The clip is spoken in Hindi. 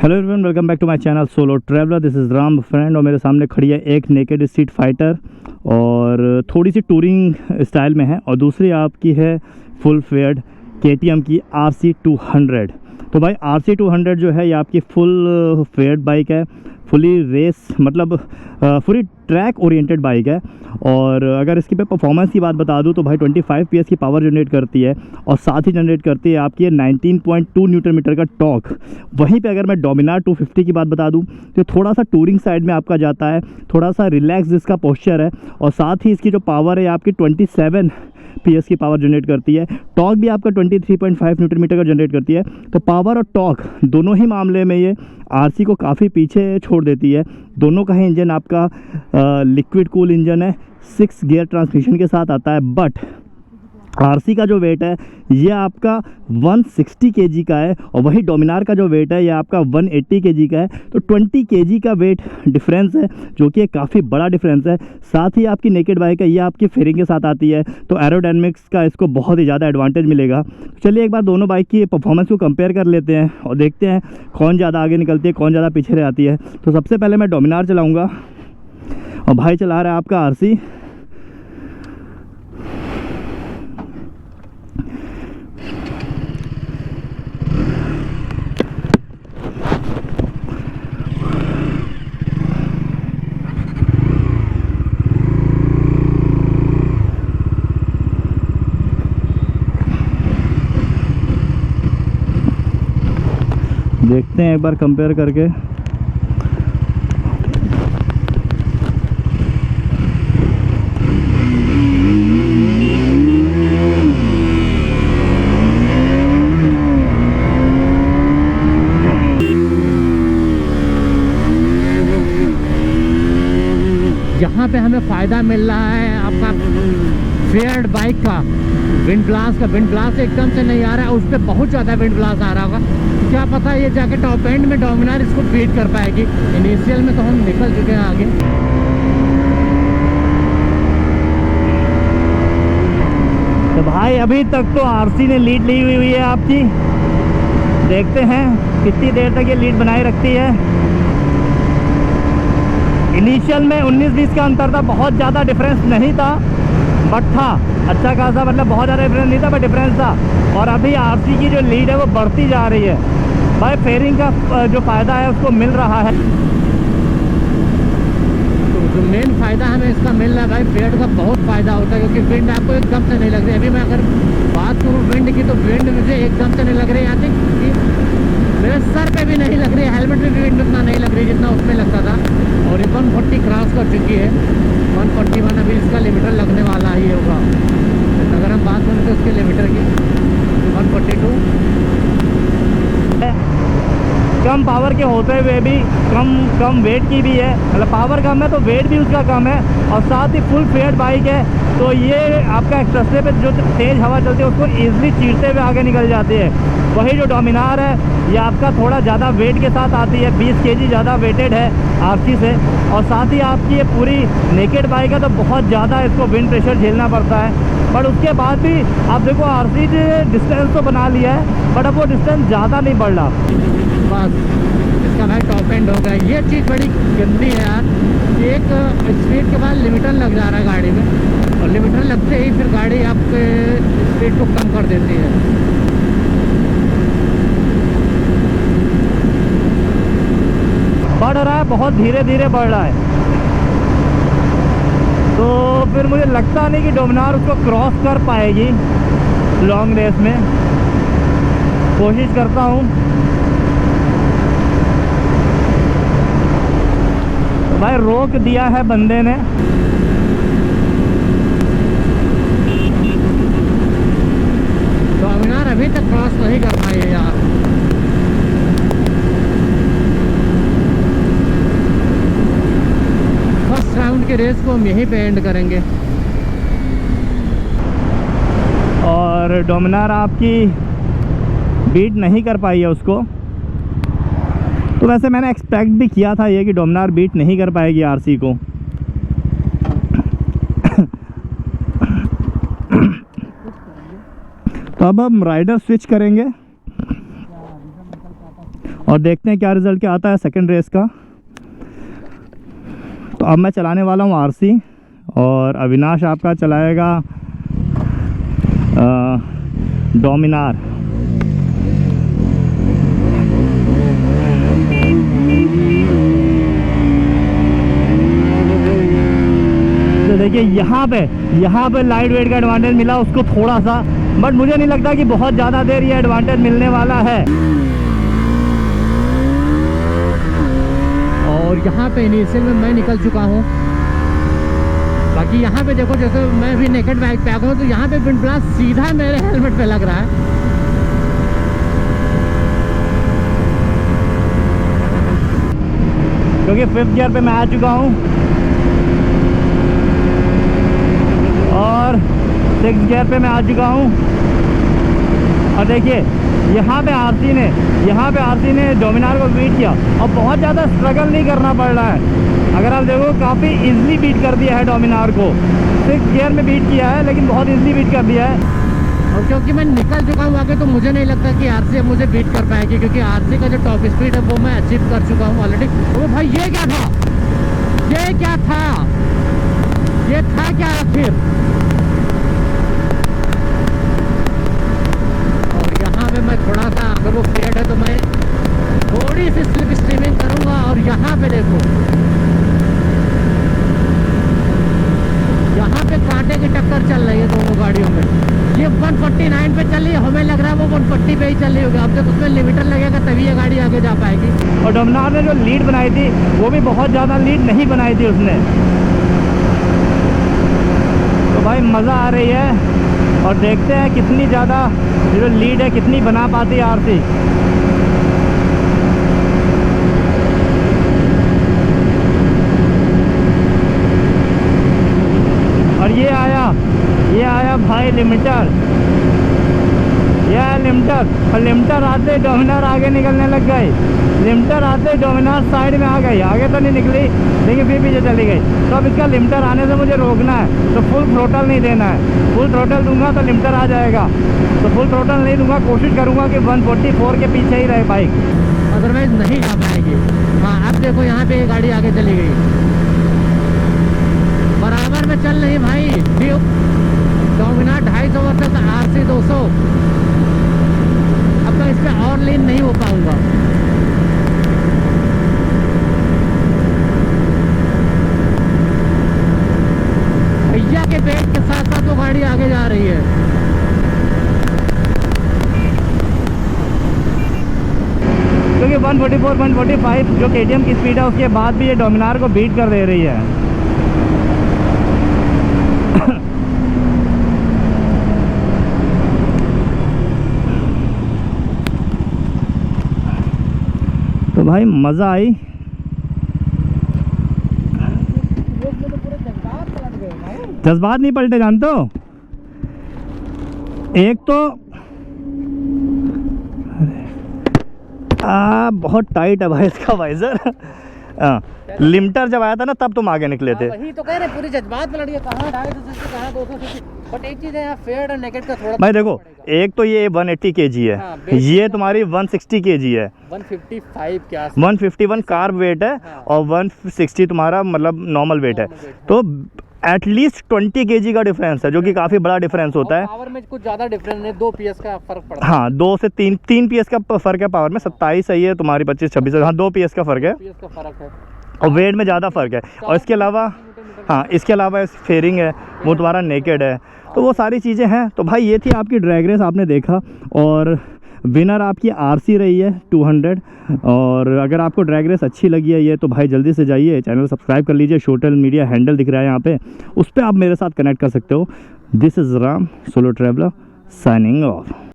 Hello everyone, welcome back to my channel solo traveller. This is Ram friend और मेरे सामने खड़ी है एक नेकेड स्ट्रीट फाइटर और थोड़ी सी टूरिंग स्टाइल में है, और दूसरी आपकी है फुल फेयर्ड KTM की RC200। तो भाई RC200 जो है ये आपकी फुल फेयर्ड बाइक है, फुली रेस मतलब फुली ट्रैक ओरिएंटेड बाइक है। और अगर इसकी पे परफॉर्मेंस की बात बता दूं तो भाई 25 PS की पावर जनरेट करती है और साथ ही जनरेट करती है आपकी 19.2 न्यूटन मीटर का टॉर्क। वहीं पे अगर मैं डोमिनार 250 की बात बता दूं तो थोड़ा सा टूरिंग साइड में आपका जाता है, थोड़ा सा रिलैक्स इसका पोस्चर है, और साथ ही इसकी जो पावर है आपकी 27 PS की पावर जनरेट करती है। टॉर्क भी आपका 23.5 न्यूटन मीटर का जनरेट करती है। तो पावर और टॉर्क दोनों ही मामले में ये RC को काफ़ी पीछे छोड़ देती है। दोनों का ही इंजन आपका लिक्विड कूल इंजन है, 6 गियर ट्रांसमिशन के साथ आता है। बट RC का जो वेट है ये आपका 160 kg का है, और वही डोमिनार का जो वेट है ये आपका 180 kg का है। तो 20 kg का वेट डिफरेंस है, जो कि काफ़ी बड़ा डिफरेंस है। साथ ही आपकी नेकेड बाइक है, ये आपकी फेयरिंग के साथ आती है, तो एरोडायनेमिक्स का इसको बहुत ही ज़्यादा एडवांटेज मिलेगा। चलिए एक बार दोनों बाइक की परफॉर्मेंस को कंपेयर कर लेते हैं और देखते हैं कौन ज़्यादा आगे निकलती है, कौन ज़्यादा पीछे रह आती है। तो सबसे पहले मैं डोमिनार चलाऊँगा और भाई चला रहा है आपका RC। देखते हैं एक बार कंपेयर करके। यहाँ पे हमें फ़ायदा मिल रहा है आपका फेयर्ड बाइक का। विंड ब्लास्ट एकदम से नहीं आ रहा है, उस पर बहुत ज़्यादा विंड ब्लास्ट आ रहा होगा। क्या पता ये जाके टॉप एंड में डोमिनार इसको बीट कर पाएगी। इनिशियल में तो हम निकल चुके हैं आगे। तो भाई अभी तक तो RC ने लीड ली हुई है आपकी। देखते हैं कितनी देर तक ये लीड बनाए रखती है। इनिशियल में 19-20 का अंतर था, बहुत ज़्यादा डिफरेंस नहीं था, बट था अच्छा खासा, मतलब बहुत ज़्यादा डिफरेंस नहीं था बट डिफरेंस था। और अभी RC की जो लीड है वो बढ़ती जा रही है। भाई फेयरिंग का जो फ़ायदा है उसको मिल रहा है। तो जो मेन फ़ायदा हमें इसका मिल रहा है भाई, फेयर्ड का बहुत फ़ायदा होता है, क्योंकि विंड आपको एकदम से नहीं लग रही। अभी मैं अगर बात करूँ विंड की, तो विंड मुझे एकदम से नहीं लग रही। यहाँ तक मेरे सर पे भी नहीं लग रही, हेलमेट में भी विंड उतना नहीं लग रही जितना उसमें लगता था। और 140 क्रॉस कर चुकी है, 141 अभी इसका लिमिटर लगने वाला ही होगा। अगर हम बात करें तो उसके लिमिटर की 142। कम पावर के होते हुए भी कम वेट की भी है, मतलब पावर कम है तो वेट भी उसका कम है, और साथ ही फुल फेयर्ड बाइक है। तो ये आपका एक्सप्रेसवे पे जो तेज़ हवा चलती है उसको ईजिली चीरते हुए आगे निकल जाती है। वही जो डोमिनार है ये आपका थोड़ा ज़्यादा वेट के साथ आती है, 20 kg ज़्यादा वेटेड है RC से। और साथ ही आपकी ये पूरी नेकेड बाइक है तो बहुत ज़्यादा इसको विंड प्रेशर झेलना पड़ता है। बट उसके बाद भी आप देखो RC ने डिस्टेंस तो बना लिया है, बट अब वो डिस्टेंस ज़्यादा नहीं बढ़ रहा। बस इसका भाई टॉप एंड हो गया। ये चीज़ बड़ी गंदी है यार, एक स्पीड के बाद लिमिटर लग जा रहा है गाड़ी में, और लिमिटर लगते ही फिर गाड़ी आपके स्पीड को कम कर देती है। बढ़ रहा है, बहुत धीरे धीरे बढ़ रहा है। तो फिर मुझे लगता नहीं कि डोमिनार उसको क्रॉस कर पाएगी लॉन्ग रेस में। कोशिश करता हूँ। तो भाई रोक दिया है बंदे ने। डोमिनार अभी तक क्रॉस नहीं कर पाई है यार। फर्स्ट राउंड के रेस को हम यहीं पे एंड करेंगे। और डोमिनार आपकी बीट नहीं कर पाई है उसको। तो वैसे मैंने एक्सपेक्ट भी किया था ये कि डोमिनार बीट नहीं कर पाएगी RC को। तो अब हम राइडर स्विच करेंगे और देखते हैं क्या रिज़ल्ट क्या आता है सेकंड रेस का। तो अब मैं चलाने वाला हूँ आरसी और अविनाश आपका चलाएगा डोमिनार। तो देखिए यहाँ पे लाइट वेट का एडवांटेज मिला उसको थोड़ा सा, बट मुझे नहीं लगता कि बहुत ज़्यादा देर ये एडवांटेज मिलने वाला है। और यहाँ पे इनिशियल में मैं निकल चुका हूँ। बाकी यहाँ पे देखो, जैसे मैं भी नेकेड बाइक पे आ गया हूँ, तो यहाँ पे विंड ब्लास्ट सीधा मेरे हेलमेट पे लग रहा है। क्योंकि 5th गियर पे मैं आ चुका हूँ और 6th गियर पे मैं आ चुका हूँ। और देखिए यहाँ पे आरसी ने डोमिनार को बीट किया और बहुत ज़्यादा स्ट्रगल नहीं करना पड़ रहा है। अगर आप देखो काफ़ी इजीली बीट कर दिया है डोमिनार को। 6th गियर में बीट किया है लेकिन बहुत इजीली बीट कर दिया है। और क्योंकि मैं निकल चुका हूँ आगे, तो मुझे नहीं लगता कि आरसी अब मुझे बीट कर पाएगी, क्योंकि आरसी का जो टॉप स्पीड है वो मैं अचीव कर चुका हूँ ऑलरेडी। तो भाई ये क्या था, ये था क्या आखिर। और यहाँ पे मैं थोड़ा सा, अगर वो फेड है तो मैं थोड़ी सी स्लिप स्ट्रीमिंग करूँगा। और यहाँ पे देखो, यहाँ पे कांटे की टक्कर चल रही है दोनों गाड़ियों में। ये 149 पे चल रही है, हमें लग रहा है वो 140 पे ही चल रही होगी। अब जब उसमें लिमिटर लगेगा तभी ये गाड़ी आगे जा पाएगी। और डोमिनार ने जो लीड बनाई थी वो भी बहुत ज़्यादा लीड नहीं बनाई थी उसने। तो भाई मज़ा आ रही है और देखते हैं कितनी ज़्यादा जो लीड है कितनी बना पाती है आरसी। और ये आया भाई लिमिटर, और लिमिटर आते डोमिनार आगे निकलने लग गई। लिमिटर आते डोमिनार साइड में आ गई, आगे तो नहीं निकली लेकिन फिर पीछे चली गई। तो अब इसका लिमिटर आने से मुझे रोकना है, तो फुल थ्रोटल नहीं देना है। फुल थ्रोटल दूंगा तो लिमिटर आ जाएगा, तो फुल थ्रोटल नहीं दूंगा। कोशिश करूंगा कि 144 के पीछे ही रहे बाइक, अदरवाइज नहीं जा पाएगी। हाँ अब देखो यहाँ पे ये गाड़ी आगे चली गई, बराबर में चल रही भाई। Dominar 250 versus RC 200। अब तो इस पे और लीन नहीं हो पाऊंगा। भैया के पेट के साथ साथ वो गाड़ी आगे जा रही है। क्योंकि 144 145 जो KTM की स्पीड है उसके बाद भी ये डोमिनार को बीट कर दे रही है। तो भाई मज़ा आई। जज्बात नहीं पलटे जानते हो। एक तो बहुत टाइट है भाई इसका वाइजर। लिमिटर जब आया था ना तब तुम आगे निकले थे। वही तो कह रहे, पूरी जज्बात में लड़ गया, कहाँ 250 कहाँ 200। बट एक चीज़ है यहाँ फेड और नेकेड का थोड़ा भाई देखो, एक तो ये 180 kg है। हाँ, ये तुम्हारी 160 kg है। 155 क्या 151 कार्ब वेट है। हाँ। और 160 तुम्हारा मतलब नॉर्मल वेट है। तो एटलीस्ट 20 kg का डिफरेंस है, जो कि काफ़ी बड़ा डिफरेंस होता है। पावर में कुछ ज़्यादा डिफरेंस नहीं, 2 PS का फर्क पड़ता है। हाँ 2 से 3 PS का फ़र्क है पावर में। 27 सही है तुम्हारी, 25-26। हाँ 2 PS का फ़र्क है। और वेट में ज़्यादा फ़र्क है। और इसके अलावा इसके अलावा फेयरिंग है वो तुम्हारा नेकेड है। तो वो सारी चीज़ें हैं। तो भाई ये थी आपकी ड्रैग रेस, आपने देखा। और विनर आपकी आरसी रही है 200। और अगर आपको ड्रैग रेस अच्छी लगी है ये, तो भाई जल्दी से जाइए चैनल सब्सक्राइब कर लीजिए। सोशल मीडिया हैंडल दिख रहा है यहाँ पे, उस पर आप मेरे साथ कनेक्ट कर सकते हो। This is Ram solo traveller signing off.